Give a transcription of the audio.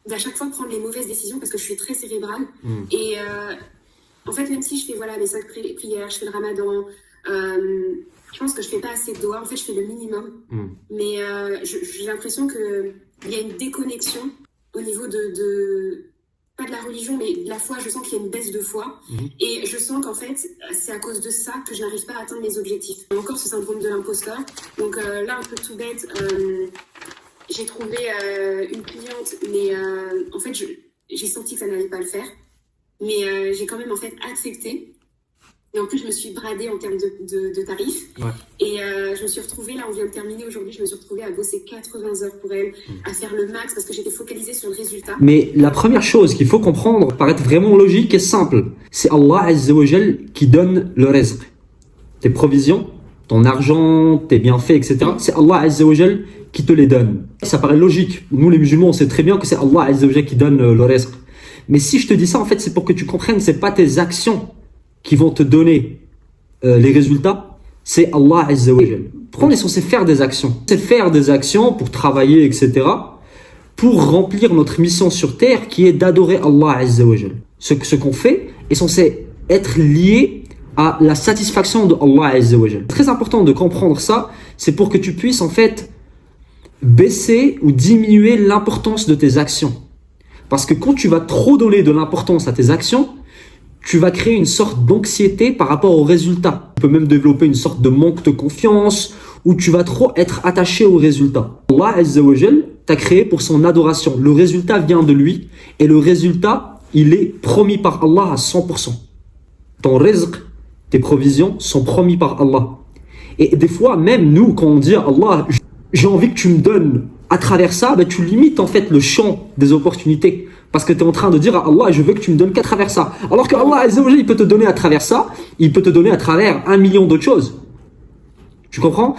d'à chaque fois prendre les mauvaises décisions parce que je suis très cérébrale. Et en fait, même si je fais voilà, mes 5 prières, je fais le ramadan, je pense que je fais pas assez de doigts. En fait, je fais le minimum. Mais j'ai l'impression qu'il y a une déconnexion au niveau pas de la religion, mais de la foi. Je sens qu'il y a une baisse de foi. Et je sens qu'en fait, c'est à cause de ça que je n'arrive pas à atteindre mes objectifs. Encore ce syndrome de l'imposteur. Donc là, un peu tout bête, j'ai trouvé une cliente, mais en fait, j'ai senti que ça n'allait pas le faire. Mais j'ai quand même en fait accepté. Et en plus, je me suis bradée en termes de tarifs. Ouais. Et je me suis retrouvée, là, on vient de terminer aujourd'hui, je me suis retrouvée à bosser 80 heures pour elle, à faire le max parce que j'étais focalisée sur le résultat. Mais la première chose qu'il faut comprendre, paraît vraiment logique et simple, c'est Allah Azza wa Jal qui donne le rizq. Tes provisions, ton argent, tes bienfaits, etc. C'est Allah Azza wa Jal qui te les donne. Ça paraît logique. Nous, les musulmans, on sait très bien que c'est Allah Azza wa Jal qui donne le rizq. Mais si je te dis ça, en fait, c'est pour que tu comprennes, c'est pas tes actions qui vont te donner les résultats, c'est Allah Azza wa Jal. Pourquoi on est censé faire des actions? C'est faire des actions pour travailler, etc. pour remplir notre mission sur terre qui est d'adorer Allah Azza wa Jal. Ce qu'on fait est censé être lié à la satisfaction de Allah Azza wa Jal. Très important de comprendre ça, c'est pour que tu puisses en fait baisser ou diminuer l'importance de tes actions. Parce que quand tu vas trop donner de l'importance à tes actions, tu vas créer une sorte d'anxiété par rapport aux résultats. Tu peux même développer une sorte de manque de confiance où tu vas trop être attaché aux résultats. Allah Azza wa Jal t'a créé pour son adoration. Le résultat vient de lui et le résultat, il est promis par Allah à 100%. Ton rizq, tes provisions sont promis par Allah. Et des fois, même nous, quand on dit à Allah, j'ai envie que tu me donnes à travers ça, ben, tu limites en fait le champ des opportunités. Parce que tu es en train de dire à Allah, je veux que tu me donnes qu'à travers ça. Alors que Allah Azza wa Jal, il peut te donner à travers ça, il peut te donner à travers 1 million d'autres choses. Tu comprends?